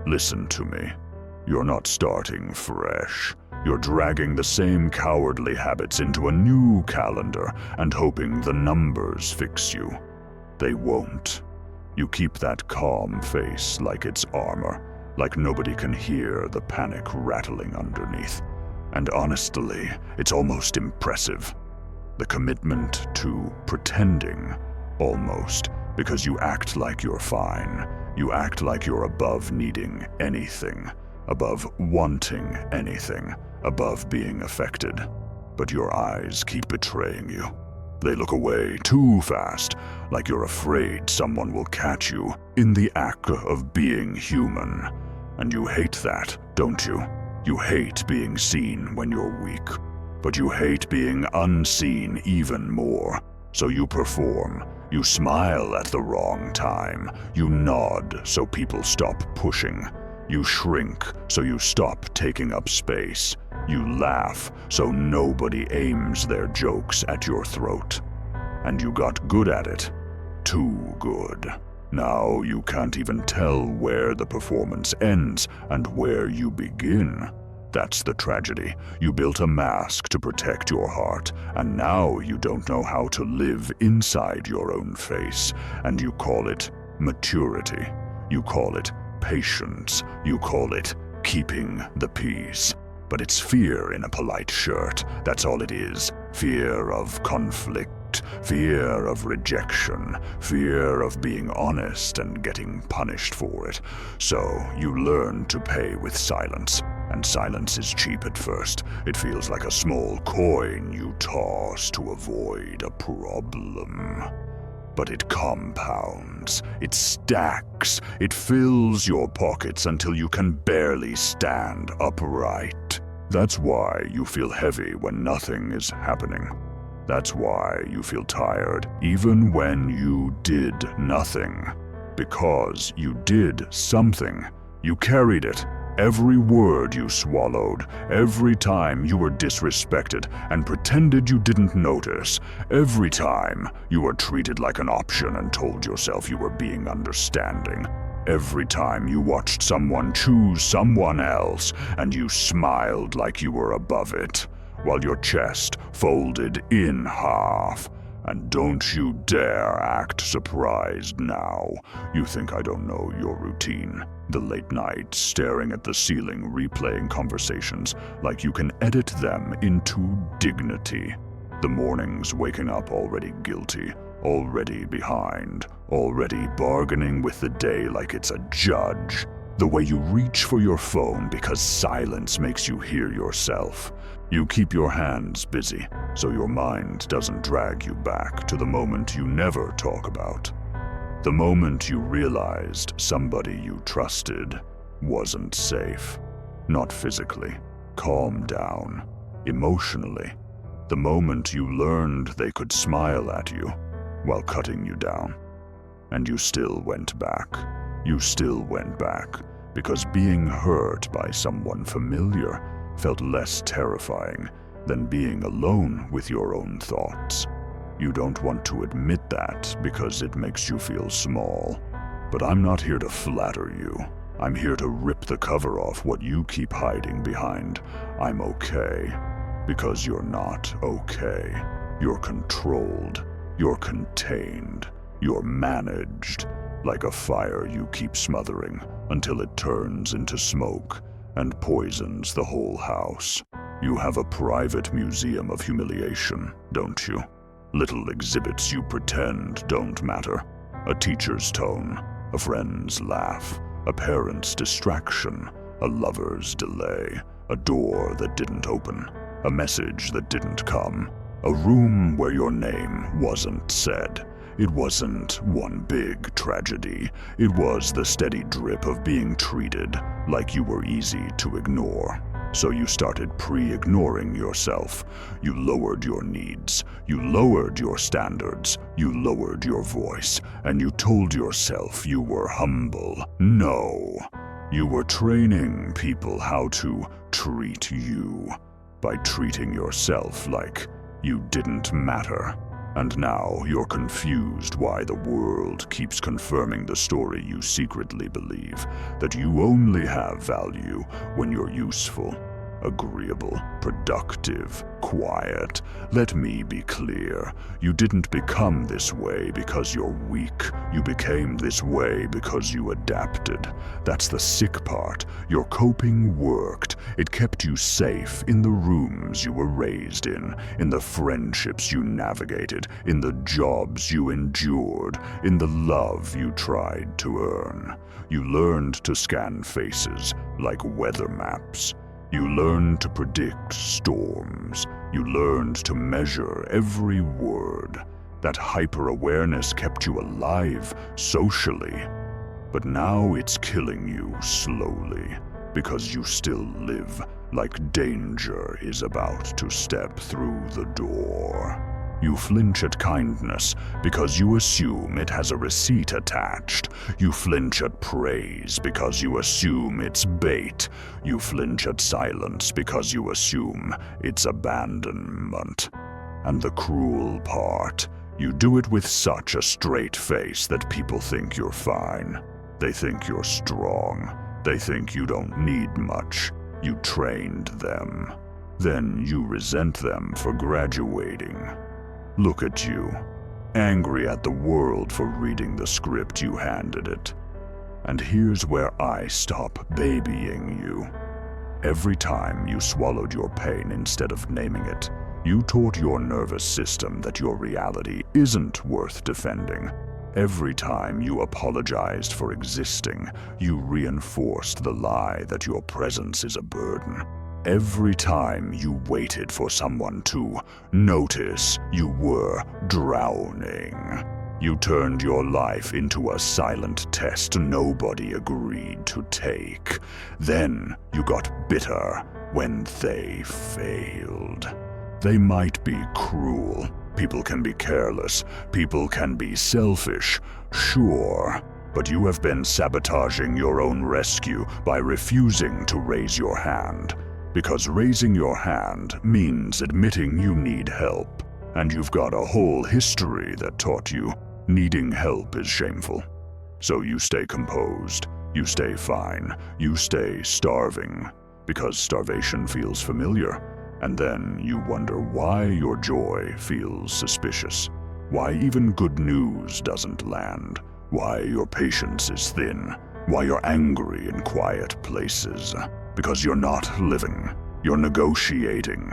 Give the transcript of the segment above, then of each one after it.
Listen to me. You're not starting fresh. You're dragging the same cowardly habits into a new calendar and hoping the numbers fix you. They won't. You keep that calm face like it's armor, like nobody can hear the panic rattling underneath. And honestly, it's almost impressive. The commitment to pretending, almost, because you act like you're fine. You act like you're above needing anything, above wanting anything, above being affected. But your eyes keep betraying you. They look away too fast, like you're afraid someone will catch you in the act of being human. And you hate that, don't you? You hate being seen when you're weak. But you hate being unseen even more. So you perform. You smile at the wrong time. You nod so people stop pushing. You shrink so you stop taking up space. You laugh so nobody aims their jokes at your throat. And you got good at it. Too good. Now you can't even tell where the performance ends and where you begin. That's the tragedy. You built a mask to protect your heart, and now you don't know how to live inside your own face. And you call it maturity. You call it patience. You call it keeping the peace. But it's fear in a polite shirt. That's all it is. Fear of conflict, fear of rejection, fear of being honest and getting punished for it. So you learn to pay with silence. And silence is cheap at first. It feels like a small coin you toss to avoid a problem. But it compounds, it stacks, it fills your pockets until you can barely stand upright. That's why you feel heavy when nothing is happening. That's why you feel tired even when you did nothing. Because you did something. You carried it. Every word you swallowed, every time you were disrespected and pretended you didn't notice, every time you were treated like an option and told yourself you were being understanding, every time you watched someone choose someone else and you smiled like you were above it, while your chest folded in half. And don't you dare act surprised now. You think I don't know your routine. The late nights staring at the ceiling, replaying conversations like you can edit them into dignity. The mornings waking up already guilty, already behind, already bargaining with the day like it's a judge. The way you reach for your phone because silence makes you hear yourself. You keep your hands busy so your mind doesn't drag you back to the moment you never talk about. The moment you realized somebody you trusted wasn't safe. Not physically. Calm down. Emotionally. The moment you learned they could smile at you while cutting you down. And you still went back. You still went back because being hurt by someone familiar felt less terrifying than being alone with your own thoughts. You don't want to admit that because it makes you feel small. But I'm not here to flatter you. I'm here to rip the cover off what you keep hiding behind. I'm okay. Because you're not okay. You're controlled. You're contained. You're managed. Like a fire you keep smothering until it turns into smoke and poisons the whole house. You have a private museum of humiliation, don't you? Little exhibits you pretend don't matter. A teacher's tone, a friend's laugh, a parent's distraction, a lover's delay, a door that didn't open, a message that didn't come, a room where your name wasn't said. It wasn't one big tragedy. It was the steady drip of being treated like you were easy to ignore. So you started pre-ignoring yourself. You lowered your needs. You lowered your standards. You lowered your voice. And you told yourself you were humble. No. You were training people how to treat you by treating yourself like you didn't matter. And now you're confused why the world keeps confirming the story you secretly believe, that you only have value when you're useful, agreeable, productive, quiet. Let me be clear. You didn't become this way because you're weak. You became this way because you adapted. That's the sick part. Your coping worked. It kept you safe in the rooms you were raised in the friendships you navigated, in the jobs you endured, in the love you tried to earn. You learned to scan faces like weather maps. You learned to predict storms. You learned to measure every word. That hyper-awareness kept you alive socially. But now it's killing you slowly, because you still live like danger is about to step through the door. You flinch at kindness because you assume it has a receipt attached. You flinch at praise because you assume it's bait. You flinch at silence because you assume it's abandonment. And the cruel part, you do it with such a straight face that people think you're fine. They think you're strong. They think you don't need much. You trained them. Then you resent them for graduating. Look at you, angry at the world for reading the script you handed it. And here's where I stop babying you. Every time you swallowed your pain instead of naming it, you taught your nervous system that your reality isn't worth defending. Every time you apologized for existing, you reinforced the lie that your presence is a burden. Every time you waited for someone to notice you were drowning, you turned your life into a silent test nobody agreed to take. Then you got bitter when they failed. They might be cruel. People can be careless. People can be selfish, sure. But you have been sabotaging your own rescue by refusing to raise your hand. Because raising your hand means admitting you need help, and you've got a whole history that taught you needing help is shameful. So you stay composed, you stay fine, you stay starving, because starvation feels familiar, and then you wonder why your joy feels suspicious, why even good news doesn't land, why your patience is thin, why you're angry in quiet places. Because you're not living. You're negotiating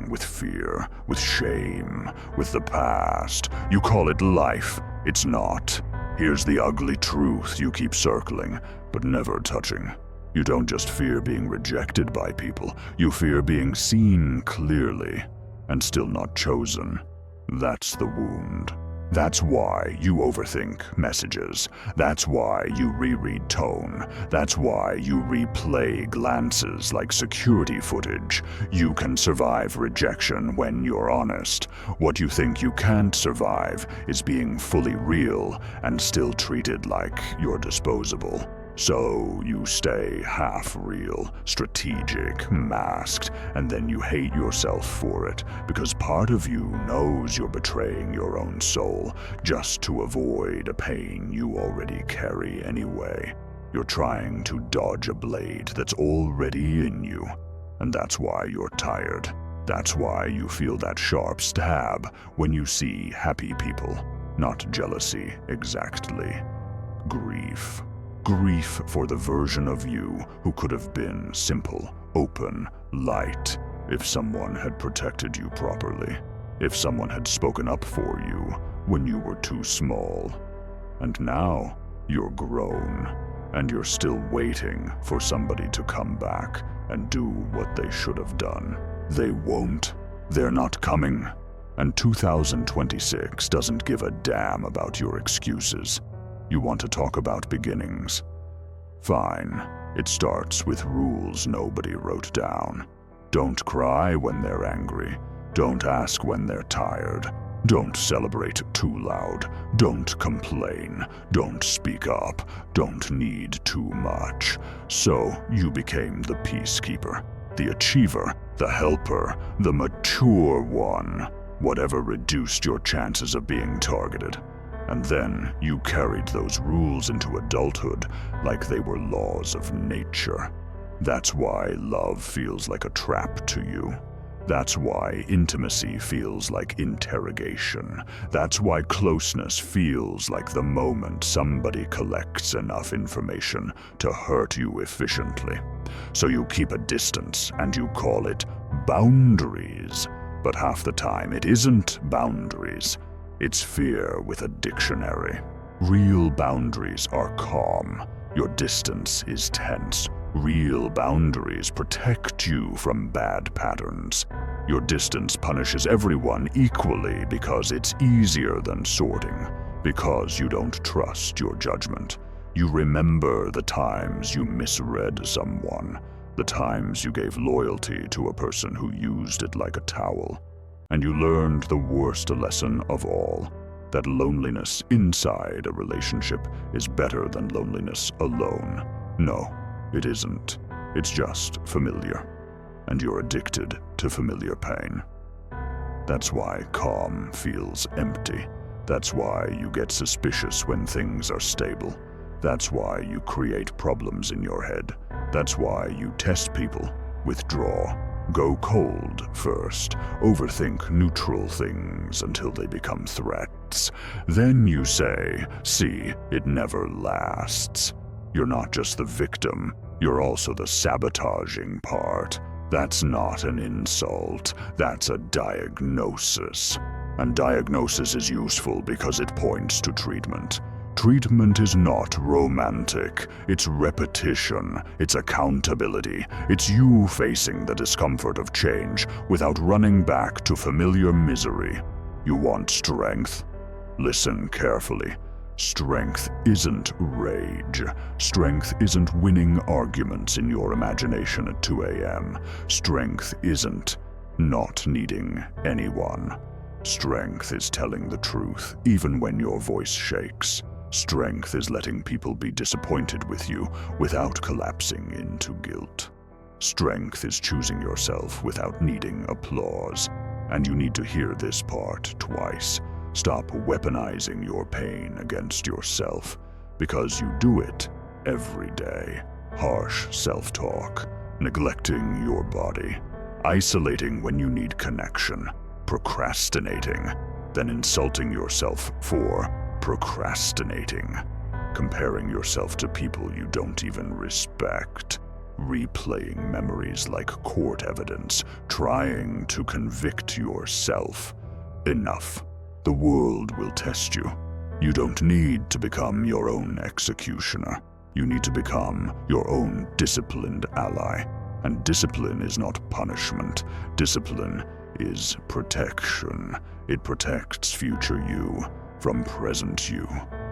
with fear, with shame, with the past. You call it life. It's not. Here's the ugly truth you keep circling, but never touching. You don't just fear being rejected by people. You fear being seen clearly and still not chosen. That's the wound. That's why you overthink messages. That's why you reread tone. That's why you replay glances like security footage. You can survive rejection when you're honest. What you think you can't survive is being fully real and still treated like you're disposable. So you stay half-real, strategic, masked, and then you hate yourself for it, because part of you knows you're betraying your own soul just to avoid a pain you already carry anyway. You're trying to dodge a blade that's already in you, and that's why you're tired. That's why you feel that sharp stab when you see happy people. Not jealousy, exactly. Grief. Grief for the version of you who could have been simple, open, light, if someone had protected you properly, if someone had spoken up for you when you were too small. And now, you're grown, and you're still waiting for somebody to come back and do what they should have done. They won't. They're not coming. And 2026 doesn't give a damn about your excuses. You want to talk about beginnings? Fine. It starts with rules nobody wrote down. Don't cry when they're angry. Don't ask when they're tired. Don't celebrate too loud. Don't complain. Don't speak up. Don't need too much. So you became the peacekeeper, the achiever, the helper, the mature one. whatever reduced your chances of being targeted. And then you carried those rules into adulthood like they were laws of nature. That's why love feels like a trap to you. That's why intimacy feels like interrogation. That's why closeness feels like the moment somebody collects enough information to hurt you efficiently. So you keep a distance and you call it boundaries. But half the time it isn't boundaries. It's fear with a dictionary. Real boundaries are calm. Your distance is tense. Real boundaries protect you from bad patterns. Your distance punishes everyone equally because it's easier than sorting, because you don't trust your judgment. You remember the times you misread someone, the times you gave loyalty to a person who used it like a towel. And you learned the worst lesson of all, that loneliness inside a relationship is better than loneliness alone. No, it isn't. It's just familiar. And you're addicted to familiar pain. That's why calm feels empty. That's why you get suspicious when things are stable. That's why you create problems in your head. That's why you test people, withdraw, go cold first, overthink neutral things until they become threats. Then you say, "See, it never lasts." You're not just the victim, you're also the sabotaging part. That's not an insult, that's a diagnosis. And diagnosis is useful because it points to treatment. Treatment is not romantic, it's repetition, it's accountability, it's you facing the discomfort of change without running back to familiar misery. You want strength? Listen carefully. Strength isn't rage. Strength isn't winning arguments in your imagination at 2 a.m. Strength isn't not needing anyone. Strength is telling the truth even when your voice shakes. Strength is letting people be disappointed with you without collapsing into guilt. Strength is choosing yourself without needing applause. And you need to hear this part twice. Stop weaponizing your pain against yourself, because you do it every day. Harsh self-talk, neglecting your body, isolating when you need connection, procrastinating, then insulting yourself for procrastinating, comparing yourself to people you don't even respect, replaying memories like court evidence, trying to convict yourself. Enough. The world will test you. You don't need to become your own executioner. You need to become your own disciplined ally. And discipline is not punishment. Discipline is protection. It protects future you from present you,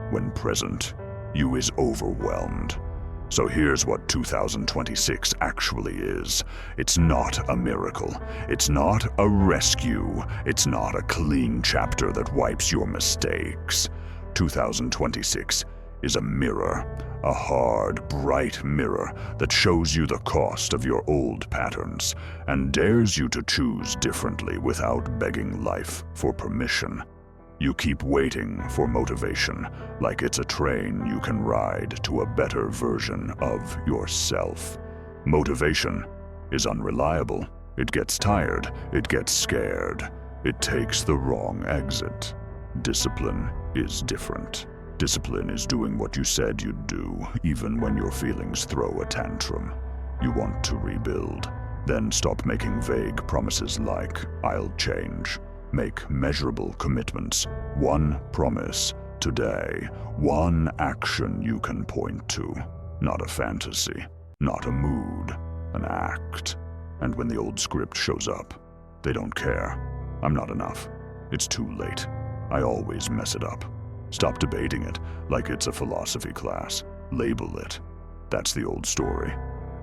when present you is overwhelmed. So here's what 2026 actually is. It's not a miracle. It's not a rescue. It's not a clean chapter that wipes your mistakes. 2026 is a mirror, a hard, bright mirror that shows you the cost of your old patterns and dares you to choose differently without begging life for permission. You keep waiting for motivation, like it's a train you can ride to a better version of yourself. Motivation is unreliable. It gets tired. It gets scared. It takes the wrong exit. Discipline is different. Discipline is doing what you said you'd do, even when your feelings throw a tantrum. You want to rebuild. Then stop making vague promises like, "I'll change." Make measurable commitments. One promise today. One action you can point to. Not a fantasy. Not a mood. An act. And when the old script shows up, they don't care. I'm not enough. It's too late. I always mess it up. Stop debating it like it's a philosophy class. Label it. That's the old story.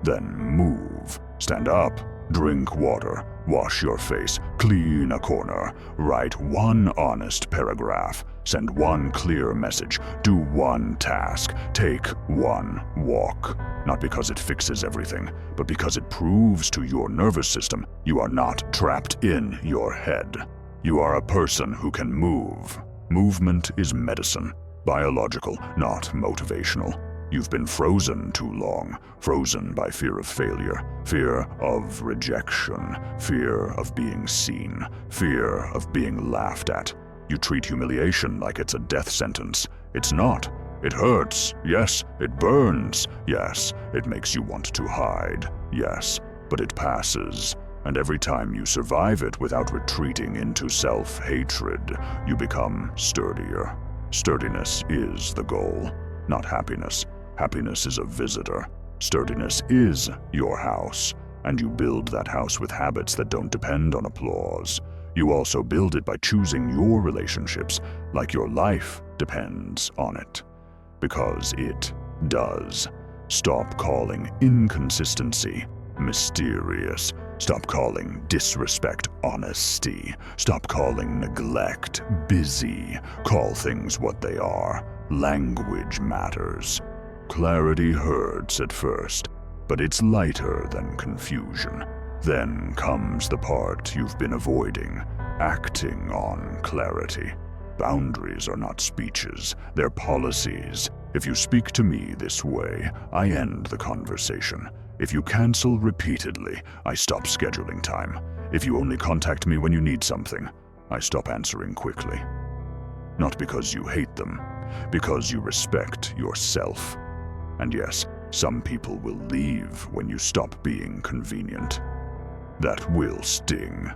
Then move. Stand up. Drink water, wash your face, clean a corner, write one honest paragraph, send one clear message, do one task, take one walk. Not because it fixes everything, but because it proves to your nervous system you are not trapped in your head. You are a person who can move. Movement is medicine, biological, not motivational. You've been frozen too long, frozen by fear of failure, fear of rejection, fear of being seen, fear of being laughed at. You treat humiliation like it's a death sentence. It's not. It hurts, yes. It burns, yes. It makes you want to hide, yes. But it passes, and every time you survive it without retreating into self-hatred, you become sturdier. Sturdiness is the goal, not happiness. Happiness is a visitor. Sturdiness is your house, and you build that house with habits that don't depend on applause. You also build it by choosing your relationships like your life depends on it. Because it does. Stop calling inconsistency mysterious. Stop calling disrespect honesty. Stop calling neglect busy. Call things what they are. Language matters. Clarity hurts at first, but it's lighter than confusion. Then comes the part you've been avoiding, acting on clarity. Boundaries are not speeches, they're policies. If you speak to me this way, I end the conversation. If you cancel repeatedly, I stop scheduling time. If you only contact me when you need something, I stop answering quickly. Not because you hate them, because you respect yourself. And yes, some people will leave when you stop being convenient. That will sting.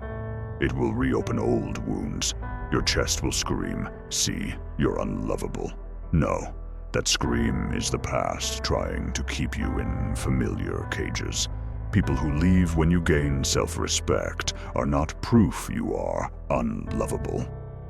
It will reopen old wounds. Your chest will scream, "See, you're unlovable." No, that scream is the past trying to keep you in familiar cages. People who leave when you gain self-respect are not proof you are unlovable.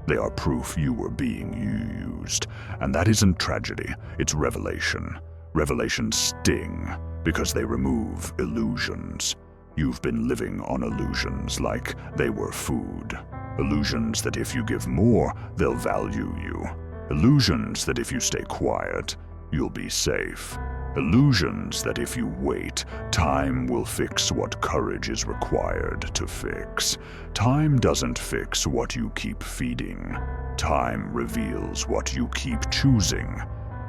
They are proof you were being used. And that isn't tragedy, it's revelation. Revelations sting because they remove illusions. You've been living on illusions like they were food. Illusions that if you give more, they'll value you. Illusions that if you stay quiet, you'll be safe. Illusions that if you wait, time will fix what courage is required to fix. Time doesn't fix what you keep feeding. Time reveals what you keep choosing.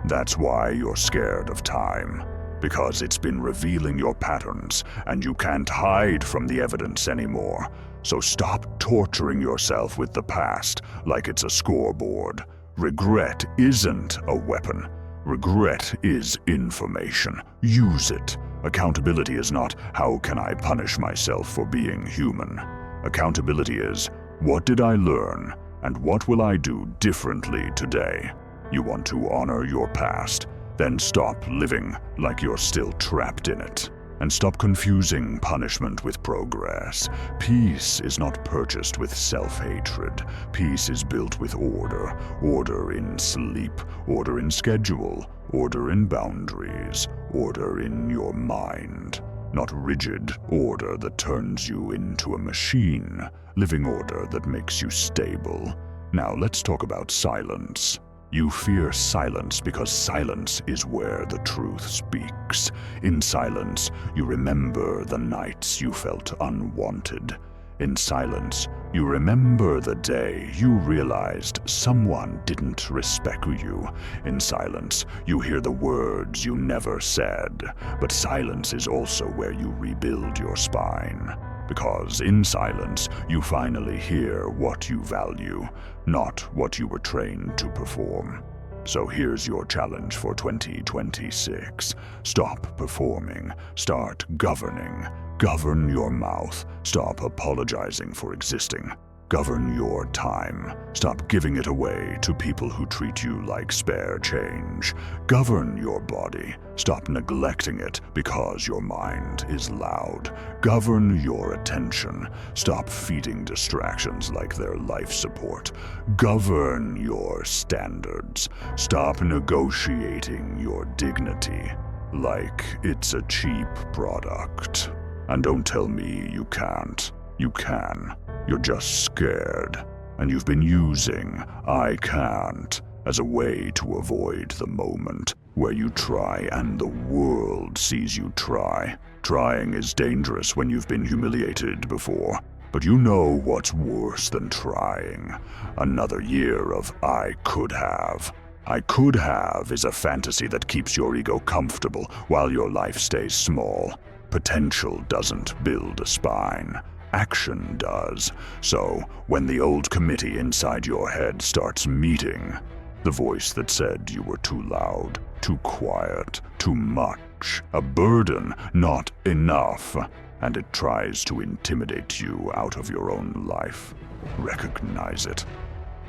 That's why you're scared of time. Because it's been revealing your patterns, and you can't hide from the evidence anymore. So stop torturing yourself with the past like it's a scoreboard. Regret isn't a weapon. Regret is information. Use it. Accountability is not, how can I punish myself for being human? Accountability is, what did I learn, and what will I do differently today? You want to honor your past, then stop living like you're still trapped in it. And stop confusing punishment with progress. Peace is not purchased with self-hatred. Peace is built with order. Order in sleep, order in schedule, order in boundaries, order in your mind. Not rigid order that turns you into a machine. Living order that makes you stable. Now let's talk about silence. You fear silence because silence is where the truth speaks. In silence, you remember the nights you felt unwanted. In silence, you remember the day you realized someone didn't respect you. In silence, you hear the words you never said. But silence is also where you rebuild your spine. Because in silence, you finally hear what you value, not what you were trained to perform. So here's your challenge for 2026. Stop performing. Start governing. Govern your mouth. Stop apologizing for existing. Govern your time. Stop giving it away to people who treat you like spare change. Govern your body. Stop neglecting it because your mind is loud. Govern your attention. Stop feeding distractions like their life support. Govern your standards. Stop negotiating your dignity like it's a cheap product. And don't tell me you can't. You can. You're just scared, and you've been using "I can't" as a way to avoid the moment where you try and the world sees you try. Trying is dangerous when you've been humiliated before, But you know what's worse than trying? Another year of I could have. I could have is a fantasy that keeps your ego comfortable while your life stays small. Potential doesn't build a spine. Action does. So, when the old committee inside your head starts meeting, the voice that said you were too loud, too quiet, too much, a burden, not enough, and it tries to intimidate you out of your own life, recognize it.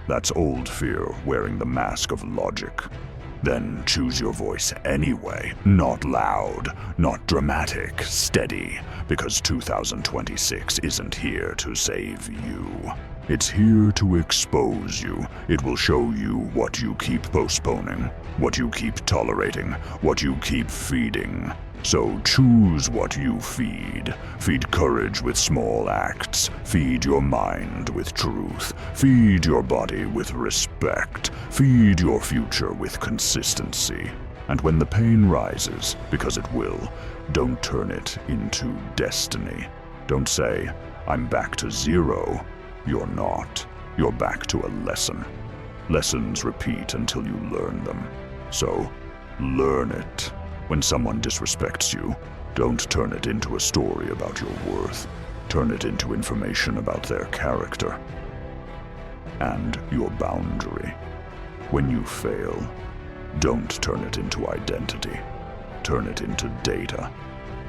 That's old fear wearing the mask of logic. Then choose your voice anyway. Not loud, not dramatic, steady, because 2026 isn't here to save you. It's here to expose you. It will show you what you keep postponing, what you keep tolerating, what you keep feeding. So choose what you feed. Feed courage with small acts. Feed your mind with truth. Feed your body with respect. Feed your future with consistency. And when the pain rises, because it will, don't turn it into destiny. Don't say, I'm back to zero. You're not. You're back to a lesson. Lessons repeat until you learn them. So, learn it. When someone disrespects you, don't turn it into a story about your worth. Turn it into information about their character and your boundary. When you fail, don't turn it into identity. Turn it into data.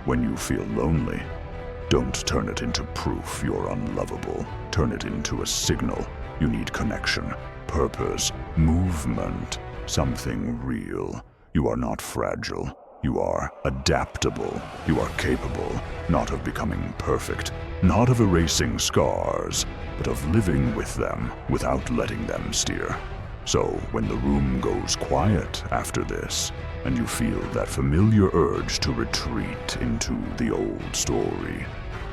When you feel lonely, don't turn it into proof you're unlovable. Turn it into a signal. You need connection, purpose, movement, something real. You are not fragile. You are adaptable. You are capable, not of becoming perfect, not of erasing scars, but of living with them without letting them steer. So when the room goes quiet after this, and you feel that familiar urge to retreat into the old story,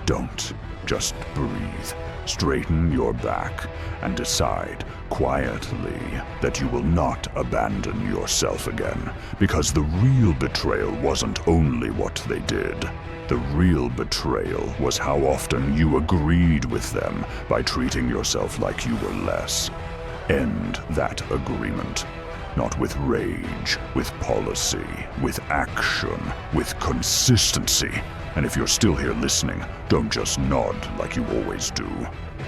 don't. Just breathe. Straighten your back and decide quietly that you will not abandon yourself again, because the real betrayal wasn't only what they did. The real betrayal was how often you agreed with them by treating yourself like you were less. End that agreement. Not with rage, with policy, with action, with consistency. And if you're still here listening, don't just nod like you always do.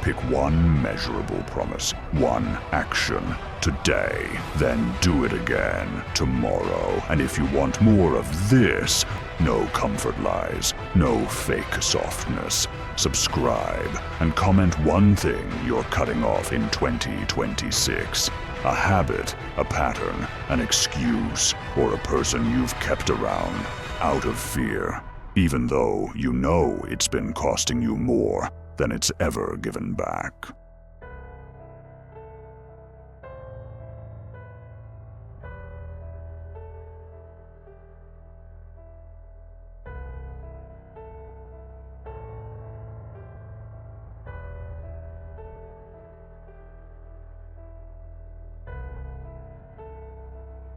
Pick one measurable promise, one action today, then do it again tomorrow. And if you want more of this, no comfort lies, no fake softness. Subscribe and comment one thing you're cutting off in 2026. A habit, a pattern, an excuse, or a person you've kept around out of fear, even though you know it's been costing you more than it's ever given back.